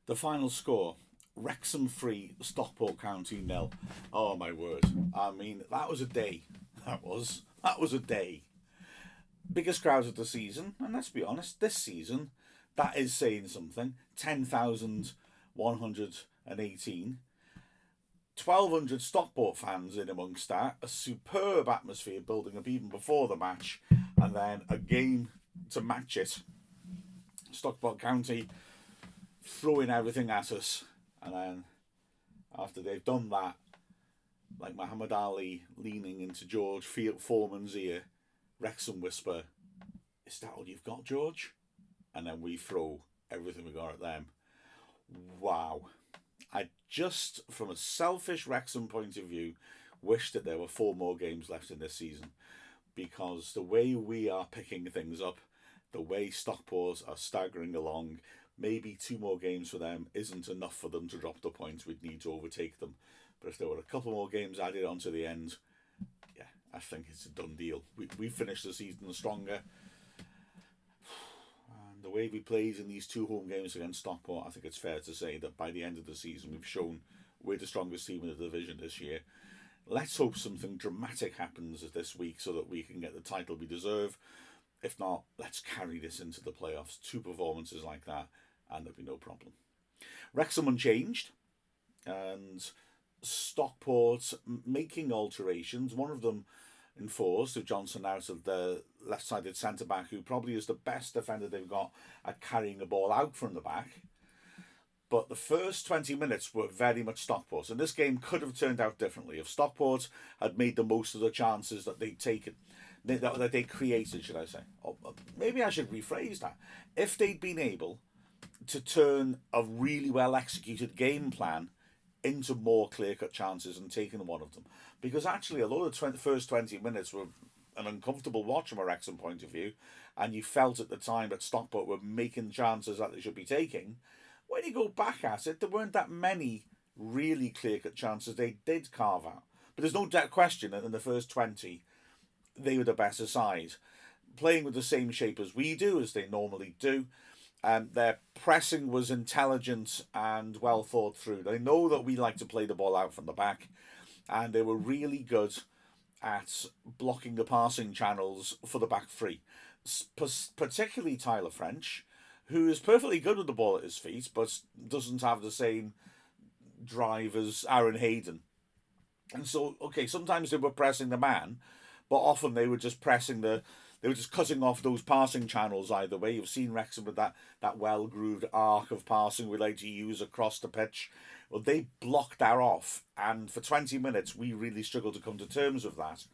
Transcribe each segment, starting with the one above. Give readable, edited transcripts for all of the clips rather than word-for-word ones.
The final score: Wrexham 3, Stockport County nil. Oh my word! I mean, that was a day. That was a day. Biggest crowd of the season, and let's be honest, this season, that is saying something. 10,118. 1,200 Stockport fans in amongst that. A superb atmosphere building up even before the match, and then a game to match it. Stockport County throwing everything at us, and then after they've done that, like Muhammad Ali leaning into George Foreman's ear, Wrexham whisper, "Is that all you've got, George?" And then we throw everything we got at them. Wow. I just, from a selfish Wrexham point of view, wish that there were four more games left in this season, because the way we are picking things up, the way Stockport are staggering along, maybe two more games for them isn't enough for them to drop the points. We'd need to overtake them. But if there were a couple more games added on to the end, yeah, I think it's a done deal. We finished the season stronger. And the way we played in these two home games against Stockport, I think it's fair to say that by the end of the season, we've shown we're the strongest team in the division this year. Let's hope something dramatic happens this week so that we can get the title we deserve. If not, let's carry this into the playoffs. Two performances like that, and there'll be no problem. Wrexham unchanged, and Stockport making alterations. One of them enforced, with Johnson out of the left-sided centre-back, who probably is the best defender they've got at carrying the ball out from the back. But the first 20 minutes were very much Stockport, and this game could have turned out differently if Stockport had made the most of the chances that they'd taken, that they created, should I say. Or maybe I should rephrase that. If they'd been able to turn a really well executed game plan into more clear-cut chances and taking one of them. Because actually, although the first 20 minutes were an uncomfortable watch from a Wrexham point of view, and you felt at the time that Stockport were making chances that they should be taking, when you go back at it, there weren't that many really clear-cut chances they did carve out. But there's no question that in the first 20, they were the better side. Playing with the same shape as we do, as they normally do. Their pressing was intelligent and well thought through. They know that we like to play the ball out from the back, and they were really good at blocking the passing channels for the back three. Particularly Tyler French, who is perfectly good with the ball at his feet, but doesn't have the same drive as Aaron Hayden. And so, okay, sometimes they were pressing the man, but often they were just they were just cutting off those passing channels either way. You've seen Wrexham with that well-grooved arc of passing we like to use across the pitch. Well, they blocked that off, and for 20 minutes, we really struggled to come to terms with that.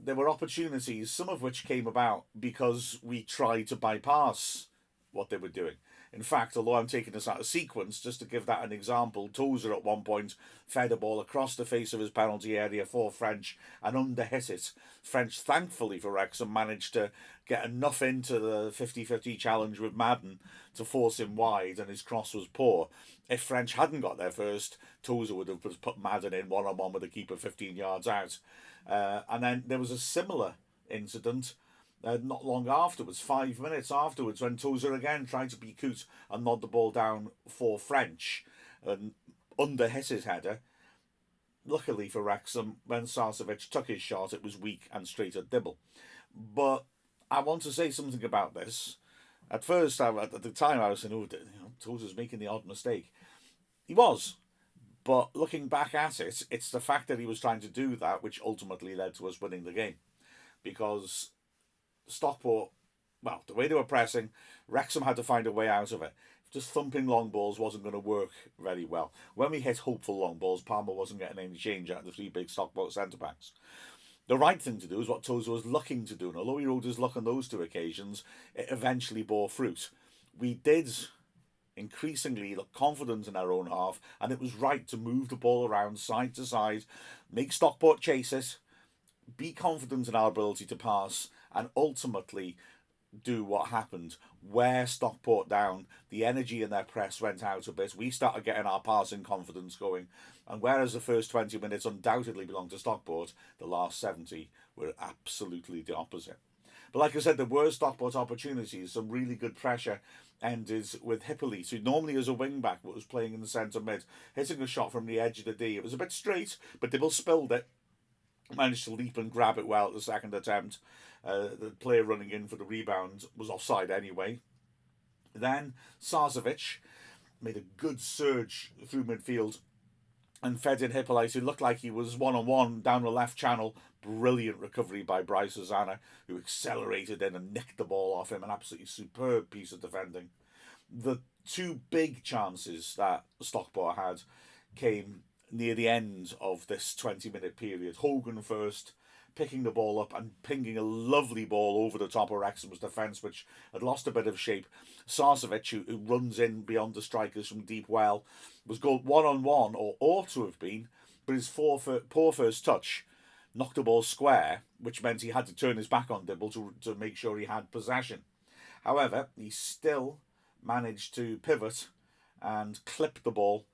There were opportunities, some of which came about because we tried to bypass what they were doing. In fact, although I'm taking this out of sequence, just to give that an example, Tozer at one point fed a ball across the face of his penalty area for French and underhit it. French, thankfully for Wrexham, managed to get enough into the 50-50 challenge with Madden to force him wide, and his cross was poor. If French hadn't got there first, Tozer would have put Madden in one-on-one with the keeper 15 yards out. And then there was a similar incident not long afterwards, 5 minutes afterwards, when Tozer again tried to be cute and nod the ball down for French and underhit his header. Luckily for Wrexham, when Sarcevic took his shot, it was weak and straight at Dibble. But I want to say something about this. At first, at the time, I was saying, Tozer's making the odd mistake. He was. But looking back at it, it's the fact that he was trying to do that which ultimately led to us winning the game. Because Stockport, well, the way they were pressing, Wrexham had to find a way out of it. Just thumping long balls wasn't going to work very well. When we hit hopeful long balls, Palmer wasn't getting any change out of the three big Stockport centre-backs. The right thing to do is what Tozer was looking to do, and although he rode his luck on those two occasions, it eventually bore fruit. We did increasingly look confident in our own half, and it was right to move the ball around side to side, make Stockport chase it, be confident in our ability to pass, and ultimately do what happened. Wear Stockport down, the energy in their press went out a bit, we started getting our passing confidence going, and whereas the first 20 minutes undoubtedly belonged to Stockport, the last 70 were absolutely the opposite. But like I said, there were Stockport opportunities, some really good pressure ended with Hippolyte, who normally is a wing back but was playing in the centre mid, hitting a shot from the edge of the D. It was a bit straight, but Dibble spilled it, managed to leap and grab it well at the second attempt. The player running in for the rebound was offside anyway. Then Sarcevic made a good surge through midfield and fed in Hippolyte, who looked like he was one-on-one down the left channel. Brilliant recovery by Bryce Hosanna, who accelerated in and nicked the ball off him. An absolutely superb piece of defending. The two big chances that Stockport had came near the end of this 20-minute period. Hogan first, picking the ball up and pinging a lovely ball over the top of Wrexham's defence, which had lost a bit of shape. Sarcevic, who runs in beyond the strikers from deep well, was goal one-on-one, or ought to have been, but his poor first touch knocked the ball square, which meant he had to turn his back on Dibble to make sure he had possession. However, he still managed to pivot and clip the ball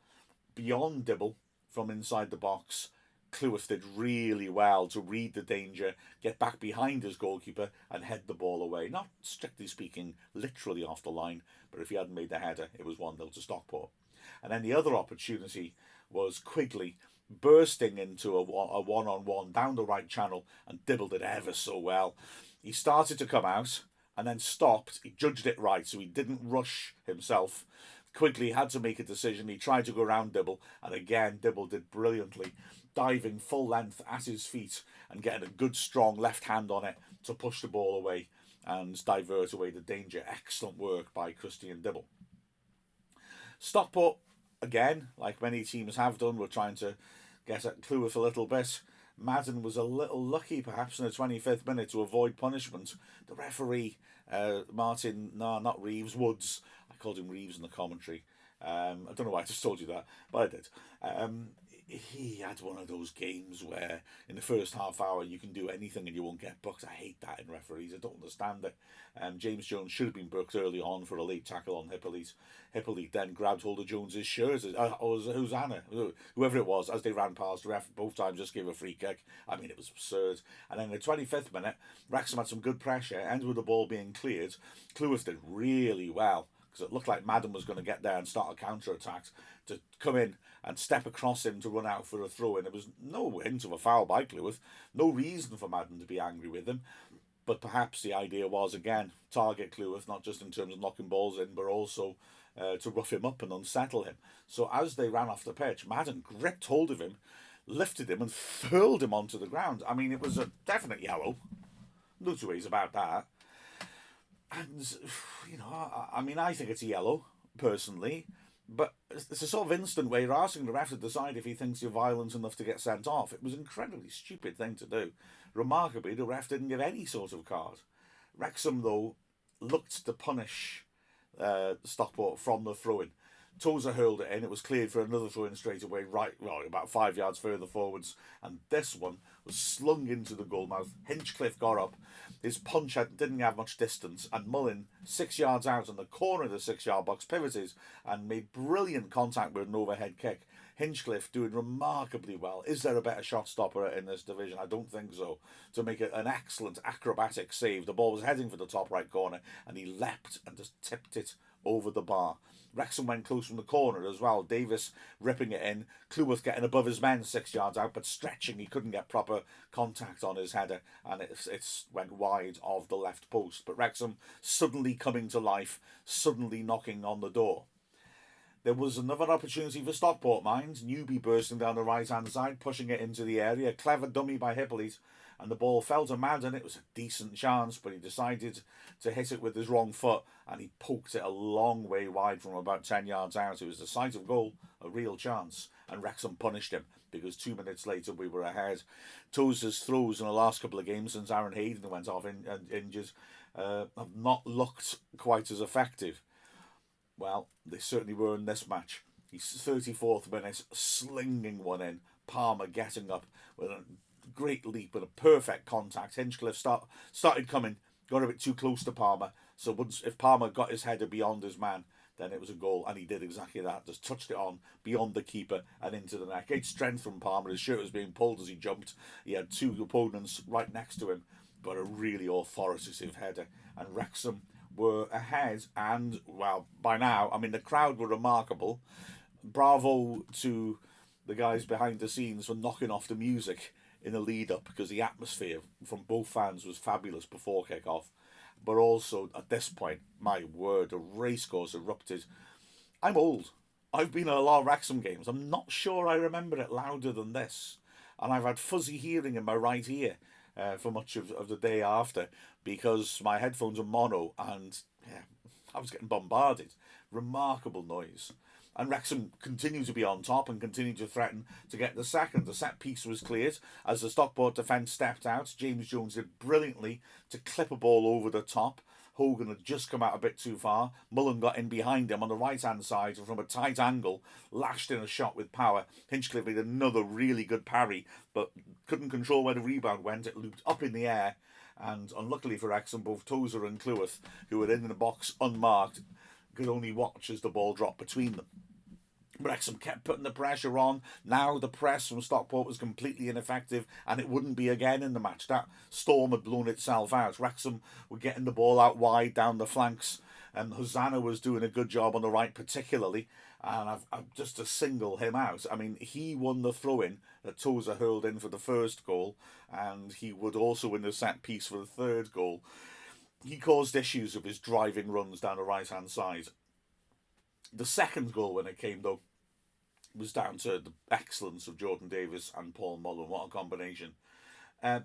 beyond Dibble from inside the box. Cleworth did really well to read the danger, get back behind his goalkeeper and head the ball away. Not strictly speaking, literally off the line, but if he hadn't made the header, it was 1-0 to Stockport. And then the other opportunity was Quigley bursting into a one-on-one down the right channel and Dibbled it ever so well. He started to come out and then stopped. He judged it right, so he didn't rush himself. Quigley had to make a decision. He tried to go around Dibble, and again, Dibble did brilliantly, diving full length at his feet and getting a good strong left hand on it to push the ball away and divert away the danger. Excellent work by Christian Dibble. Stockport, again, like many teams have done, were trying to get at Cleworth a little bit. Madden was a little lucky, perhaps, in the 25th minute to avoid punishment. The referee, not Reeves, Woods, I called him Reeves in the commentary. I don't know why I just told you that, but I did. He had one of those games where in the first half hour you can do anything and you won't get booked. I hate that in referees. I don't understand it. James Jones should have been booked early on for a late tackle on Hippolyte. Hippolyte then grabbed hold of Jones's shirt, or Hosanna, whoever it was, as they ran past the ref. Both times just gave a free kick. I mean, it was absurd. And then in the 25th minute, Wrexham had some good pressure, ended with the ball being cleared. Cleworth did really well, because it looked like Madden was going to get there and start a counter-attack, to come in and step across him to run out for a throw-in. There was no hint of a foul by Cleworth, no reason for Madden to be angry with him, but perhaps the idea was, again, target Cleworth, not just in terms of knocking balls in, but also to rough him up and unsettle him. So as they ran off the pitch, Madden gripped hold of him, lifted him and hurled him onto the ground. I mean, it was a definite yellow. No two ways about that. And, I think it's a yellow, personally, but it's a sort of instant where you're asking the ref to decide if he thinks you're violent enough to get sent off. It was an incredibly stupid thing to do. Remarkably, the ref didn't give any sort of card. Wrexham, though, looked to punish Stockport from the throw-in. Tozer hurled it in. It was cleared for another throw-in straight away, about 5 yards further forwards. And this one was slung into the goalmouth. Hinchcliffe got up. His punch didn't have much distance. And Mullin, 6 yards out on the corner of the 6-yard box, pivoted and made brilliant contact with an overhead kick. Hinchcliffe doing remarkably well. Is there a better shot stopper in this division? I don't think so. To make an excellent acrobatic save. The ball was heading for the top right corner and he leapt and just tipped it over the bar. Wrexham went close from the corner as well. Davis ripping it in. Cleworth getting above his men 6 yards out, but stretching. He couldn't get proper contact on his header, and it went wide of the left post. But Wrexham suddenly coming to life, suddenly knocking on the door. There was another opportunity for Stockport, mind. Newby bursting down the right-hand side, pushing it into the area. Clever dummy by Hippolyte, and the ball fell to Madden. It was a decent chance, but he decided to hit it with his wrong foot, and he poked it a long way wide from about 10 yards out. It was the sight of goal, a real chance, and Wrexham punished him, because 2 minutes later we were ahead. Tozer's throws in the last couple of games since Aaron Hayden went off injured have not looked quite as effective. Well, they certainly were in this match. He's 34th minute, slinging one in. Palmer getting up with a great leap and a perfect contact. Hinchcliffe started coming, got a bit too close to Palmer. So if Palmer got his header beyond his man, then it was a goal, and he did exactly that. Just touched it on beyond the keeper and into the net. Great strength from Palmer. His shirt was being pulled as he jumped. He had two opponents right next to him, but a really authoritative header. And Wrexham were ahead, and, well, by now, I mean, the crowd were remarkable. Bravo to the guys behind the scenes for knocking off the music in the lead up, because the atmosphere from both fans was fabulous before kick off. But also at this point, my word, the racecourse erupted. I'm old. I've been at a lot of Wrexham games. I'm not sure I remember it louder than this. And I've had fuzzy hearing in my right ear for much of the day after, because my headphones are mono, and yeah, I was getting bombarded. Remarkable noise. And Wrexham continued to be on top and continued to threaten to get the second. The set piece was cleared as the Stockport defence stepped out. James Jones did brilliantly to clip a ball over the top. Hogan had just come out a bit too far. Mullen got in behind him on the right-hand side and from a tight angle lashed in a shot with power. Hinchcliffe made another really good parry, but couldn't control where the rebound went. It looped up in the air, and unluckily for Wrexham, both Tozer and Cleworth, who were in the box unmarked, could only watch as the ball dropped between them. Wrexham kept putting the pressure on. Now the press from Stockport was completely ineffective, and it wouldn't be again in the match. That storm had blown itself out. Wrexham were getting the ball out wide down the flanks, and Hosanna was doing a good job on the right particularly. And I've just to single him out. I mean, he won the throw-in that Tozer hurled in for the first goal, and he would also win the set piece for the third goal. He caused issues with his driving runs down the right-hand side. The second goal, when it came, though, was down to the excellence of Jordan Davis and Paul Mullen. What a combination.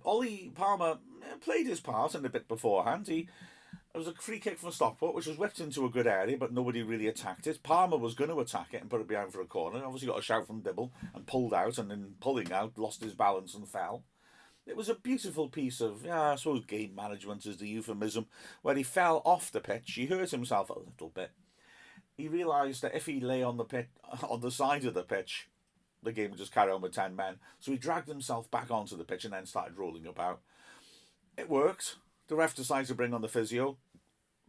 Ollie Palmer played his part in a bit beforehand. It was a free kick from Stockport, which was whipped into a good area, but nobody really attacked it. Palmer was going to attack it and put it behind for a corner. Obviously got a shout from Dibble and pulled out, and in pulling out, lost his balance and fell. It was a beautiful piece of, I suppose game management is the euphemism, where he fell off the pitch. He hurt himself a little bit. He realised that if he lay on the pit, on the side of the pitch, the game would just carry on with 10 men. So he dragged himself back onto the pitch and then started rolling about. It worked. The ref decided to bring on the physio,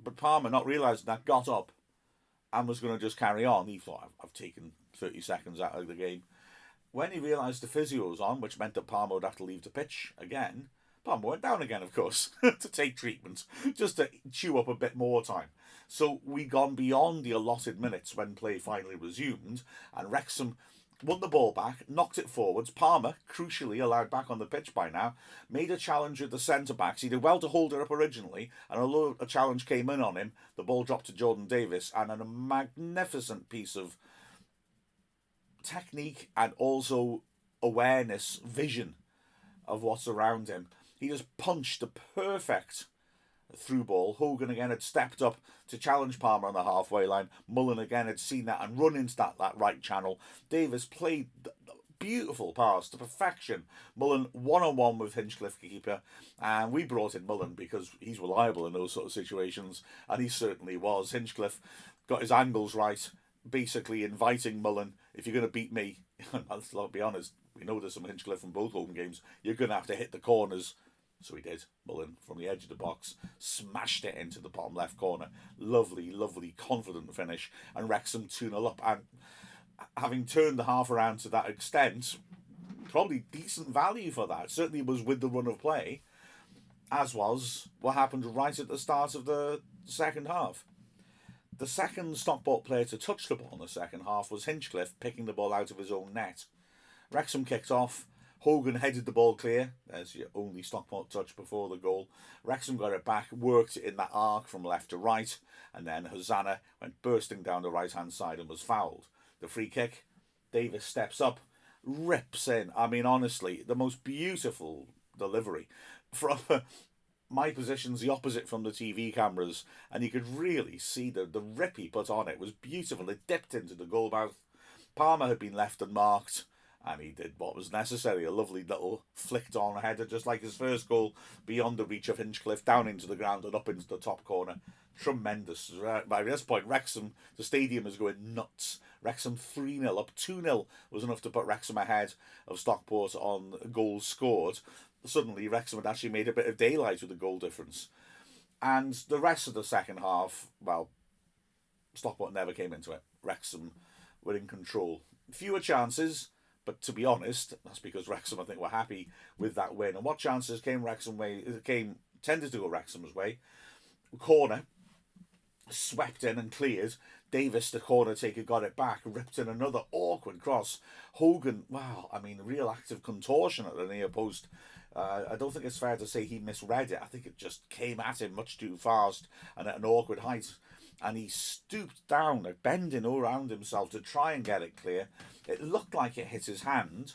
but Palmer, not realising that, got up and was going to just carry on. He thought, I've taken 30 seconds out of the game. When he realised the physio was on, which meant that Palmer would have to leave the pitch again, Palmer went down again, of course, to take treatment, just to chew up a bit more time. So we'd gone beyond the allotted minutes when play finally resumed, and Wrexham won the ball back, knocked it forwards. Palmer, crucially allowed back on the pitch by now, made a challenge with the centre-backs. He did well to hold it up originally, and although a challenge came in on him, the ball dropped to Jordan Davis, and a magnificent piece of technique and also awareness, vision of what's around him. He just punched the perfect through ball. Hogan again had stepped up to challenge Palmer on the halfway line. Mullen again had seen that and run into that right channel. Davis played the beautiful pass to perfection. Mullen one-on-one with Hinchcliffe keeper, and we brought in Mullen because he's reliable in those sort of situations, and he certainly was. Hinchcliffe got his angles right, basically inviting Mullen, if you're going to beat me, let's be honest, we know there's some Hinchcliffe from both home games, you're going to have to hit the corners. So he did. Mullen, from the edge of the box, smashed it into the bottom left corner. Lovely, lovely, confident finish. And Wrexham 2-0 up. And having turned the half around to that extent, probably decent value for that. Certainly was with the run of play, as was what happened right at the start of the second half. The second Stockport player to touch the ball in the second half was Hinchcliffe, picking the ball out of his own net. Wrexham kicked off. Hogan headed the ball clear. There's your only Stockport touch before the goal. Wrexham got it back, worked in that arc from left to right, and then Hosanna went bursting down the right-hand side and was fouled. The free kick, Davis steps up, rips in. I mean, honestly, the most beautiful delivery. From my position's the opposite from the TV cameras, and you could really see the rip he put on it. It was beautiful. It dipped into the goal mouth. Palmer had been left unmarked, and he did what was necessary, a lovely little flicked on header, just like his first goal, beyond the reach of Hinchcliffe, down into the ground and up into the top corner. Tremendous. By this point, Wrexham, the stadium is going nuts. Wrexham 3-0 up. 2-0 was enough to put Wrexham ahead of Stockport on goals scored. Suddenly, Wrexham had actually made a bit of daylight with the goal difference. And the rest of the second half, well, Stockport never came into it. Wrexham were in control. Fewer chances, but to be honest, that's because Wrexham, I think, were happy with that win. And what chances came tended to go Wrexham's way. Corner, swept in and cleared. Davis, the corner taker, got it back, ripped in another awkward cross. Hogan, wow, I mean, real active contortion at the near post. I don't think it's fair to say he misread it. I think it just came at him much too fast and at an awkward height. And he stooped down, like bending around himself to try and get it clear. It looked like it hit his hand.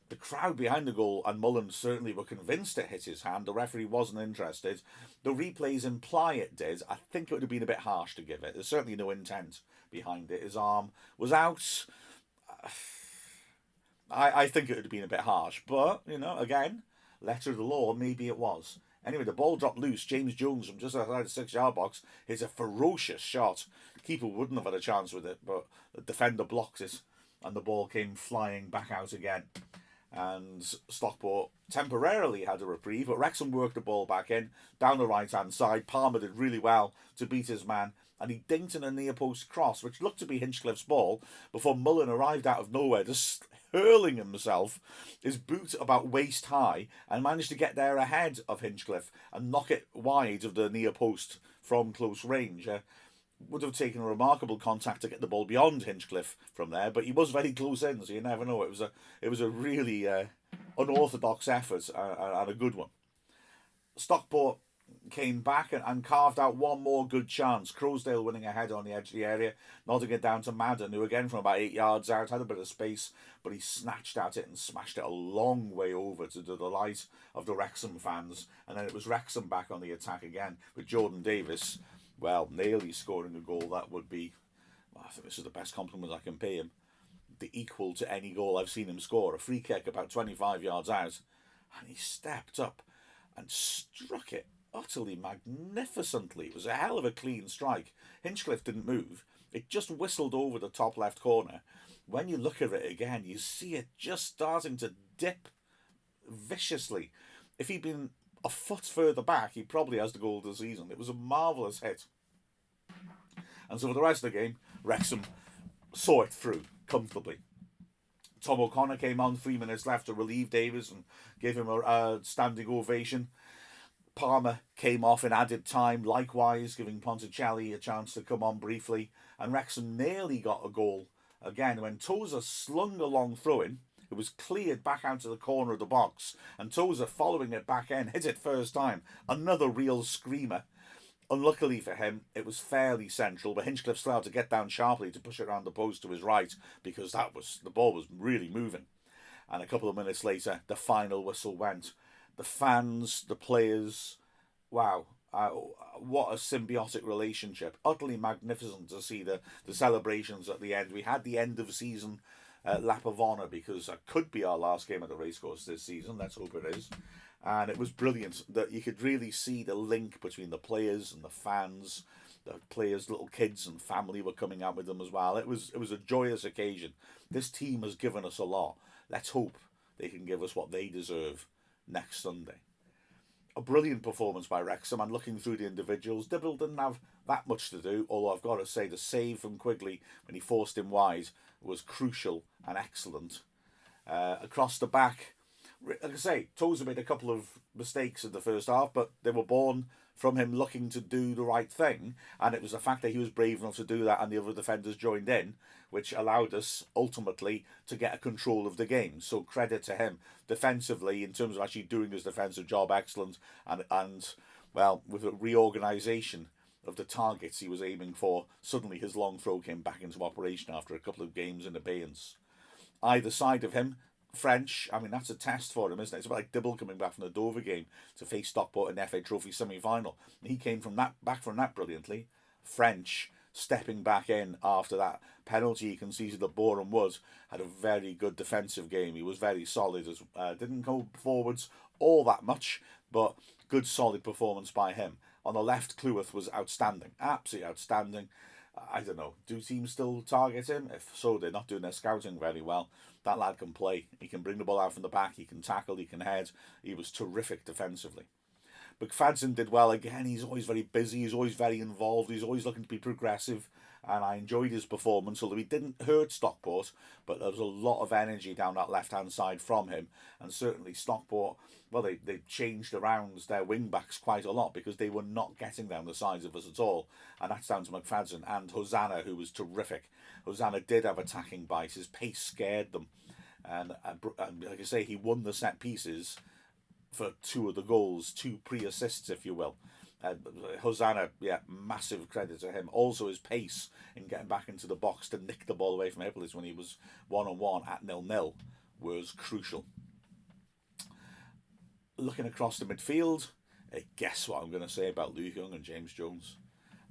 The crowd behind the goal and Mullen certainly were convinced it hit his hand. The referee wasn't interested. The replays imply it did. I think it would have been a bit harsh to give it. There's certainly no intent behind it. His arm was out. I think it would have been a bit harsh. But, again, letter of the law, maybe it was. Anyway, the ball dropped loose. James Jones from just outside the 6-yard box hits a ferocious shot. Keeper wouldn't have had a chance with it, but the defender blocks it, and the ball came flying back out again. And Stockport temporarily had a reprieve, but Wrexham worked the ball back in, down the right-hand side. Palmer did really well to beat his man, and he dinked in a near-post cross, which looked to be Hinchcliffe's ball, before Mullen arrived out of nowhere, just hurling himself, his boot about waist high, and managed to get there ahead of Hinchcliffe and knock it wide of the near post from close range. Would have taken a remarkable contact to get the ball beyond Hinchcliffe from there, but he was very close in, so you never know. It was a really unorthodox effort and a good one. Stockport came back and carved out one more good chance. Crowsdale winning ahead on the edge of the area, nodding it down to Madden, who again from about 8 yards out had a bit of space, but he snatched at it and smashed it a long way over to the delight of the Wrexham fans. And then it was Wrexham back on the attack again with Jordan Davis, well, nearly scoring a goal. That would be, I think this is the best compliment I can pay him, the equal to any goal I've seen him score. A free kick about 25 yards out, and he stepped up and struck it utterly magnificently. It was a hell of a clean strike. Hinchcliffe didn't move. It just whistled over the top left corner. When you look at it again, you see it just starting to dip viciously. If he'd been a foot further back, he probably has the goal of the season. It was a marvellous hit. And so for the rest of the game, Wrexham saw it through comfortably. Tom O'Connor came on 3 minutes left to relieve Davis and gave him a standing ovation. Palmer came off in added time, likewise, giving Ponticelli a chance to come on briefly. And Wrexham nearly got a goal again when Tozer slung a long throw-in. It was cleared back out to the corner of the box, and Tozer, following it back in, hit it first time. Another real screamer. Unluckily for him, it was fairly central, but Hinchcliffe still had to get down sharply to push it around the post to his right, because the ball was really moving. And a couple of minutes later, the final whistle went. The fans, the players, wow, what a symbiotic relationship. Utterly magnificent to see the celebrations at the end. We had the end of season lap of honour, because it could be our last game at the racecourse this season. Let's hope it is. And it was brilliant that you could really see the link between the players and the fans. The players' little kids and family were coming out with them as well. It was a joyous occasion. This team has given us a lot. Let's hope they can give us what they deserve next Sunday. A brilliant performance by Wrexham, and looking through the individuals, Dibble didn't have that much to do, although I've got to say the save from Quigley when he forced him wide was crucial and excellent. Across the back, like I say, Tozer made a couple of mistakes in the first half, but they were born from him looking to do the right thing, and it was the fact that he was brave enough to do that and the other defenders joined in, which allowed us ultimately to get a control of the game. So credit to him defensively in terms of actually doing his defensive job, excellent, and well, with a reorganisation of the targets he was aiming for, suddenly his long throw came back into operation after a couple of games in abeyance. Either side of him, French, I mean, that's a test for him, isn't it? It's about like Dibble coming back from the Dover game to face Stockport in the FA Trophy semi-final. He came back from that brilliantly. French, stepping back in after that penalty he conceded at Boreham Wood, had a very good defensive game. He was very solid. Didn't go forwards all that much, but good solid performance by him. On the left, Cleworth was outstanding, absolutely outstanding. I don't know, do teams still target him? If so, they're not doing their scouting very well. That lad can play. He can bring the ball out from the back, he can tackle, he can head. He was terrific defensively. But Fadson did well again. He's always very busy, he's always very involved, he's always looking to be progressive. and I enjoyed his performance, although he didn't hurt Stockport, but there was a lot of energy down that left-hand side from him, and certainly Stockport, well, they changed around their wing-backs quite a lot because they were not getting down the sides of us at all, and that's down to McFadden and Hosanna, who was terrific. Hosanna did have attacking bite, his pace scared them, and like I say, he won the set pieces for two of the goals, two pre-assists, if you will. Hosanna, yeah, massive credit to him. Also, his pace in getting back into the box to nick the ball away from Hippolyte when he was 1-on-1 at 0-0 was crucial. Looking across the midfield, guess what I'm going to say about Luke Young and James Jones?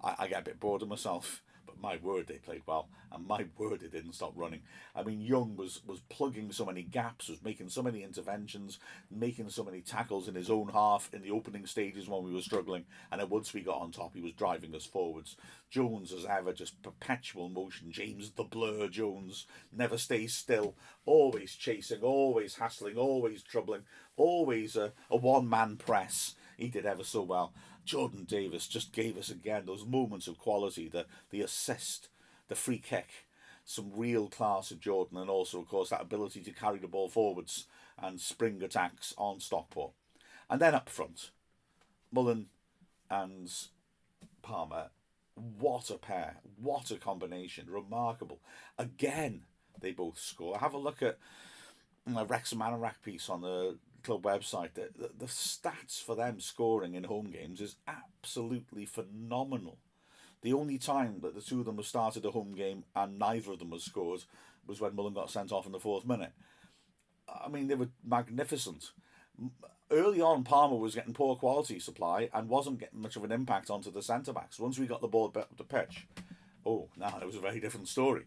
I get a bit bored of myself, but my word, they played well, and my word, they didn't stop running. I mean, Young was plugging so many gaps, was making so many interventions, making so many tackles in his own half in the opening stages when we were struggling, and then once we got on top, he was driving us forwards. Jones, as ever, just perpetual motion. James the Blur Jones never stays still, always chasing, always hassling, always troubling, always a one-man press. He did ever so well. Jordan Davis just gave us again those moments of quality, the assist, the free kick, some real class of Jordan, and also, of course, that ability to carry the ball forwards and spring attacks on Stockport. And then up front, Mullen and Palmer, what a pair, what a combination, remarkable. Again, they both score. Have a look at a Wrexham AFC piece on the club website. The stats for them scoring in home games is absolutely phenomenal. The only time that the two of them have started a home game and neither of them has scored was when Mullen got sent off in the 4th minute. I mean, they were magnificent. Early on, Palmer was getting poor quality supply and wasn't getting much of an impact onto the centre-backs. Once we got the ball up the pitch, now it was a very different story.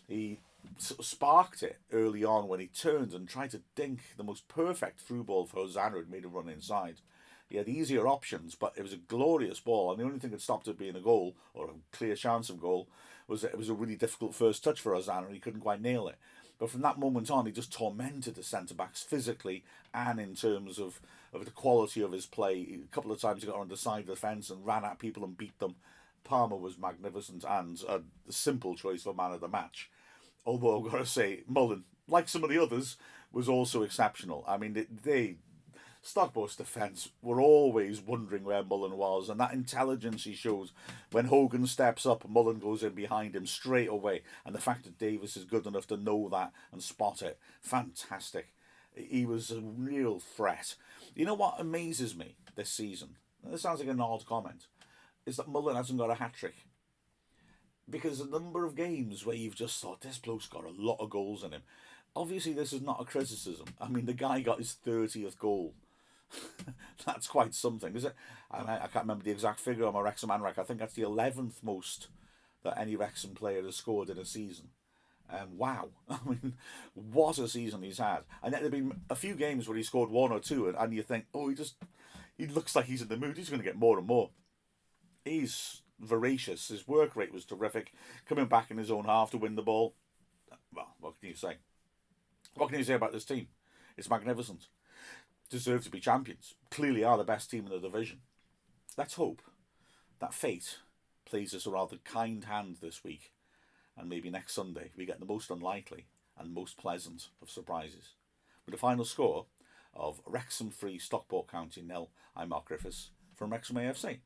He sort of sparked it early on when he turned and tried to dink the most perfect through ball for Hosanna and made him run inside. He had easier options, but it was a glorious ball, and the only thing that stopped it being a goal, or a clear chance of goal, was that it was a really difficult first touch for Hosanna and he couldn't quite nail it. But from that moment on, he just tormented the centre-backs physically and in terms of the quality of his play. A couple of times he got on the side of the fence and ran at people and beat them. Palmer was magnificent and a simple choice for man of the match. Although I've got to say, Mullen, like some of the others, was also exceptional. I mean, Stockport's defence were always wondering where Mullen was, and that intelligence he shows when Hogan steps up, Mullen goes in behind him straight away, and the fact that Davis is good enough to know that and spot it, fantastic. He was a real threat. You know what amazes me this season? This sounds like an odd comment, is that Mullen hasn't got a hat-trick. Because a number of games where you've just thought, this bloke's got a lot of goals in him. Obviously, this is not a criticism. I mean, the guy got his 30th goal. That's quite something, is it? I can't remember the exact figure on my Wrexham AFC. I think that's the 11th most that any Wrexham player has scored in a season. Wow. I mean, what a season he's had. And there have been a few games where he scored one or two, and you think, he looks like he's in the mood. He's going to get more and more. He's voracious. His work rate was terrific. Coming back in his own half to win the ball. Well, what can you say? What can you say about this team? It's magnificent. Deserve to be champions. Clearly are the best team in the division. Let's hope that fate plays us a rather kind hand this week, and maybe next Sunday we get the most unlikely and most pleasant of surprises. With a final score of Wrexham 3, Stockport County 0, I'm Mark Griffiths from Wrexham AFC.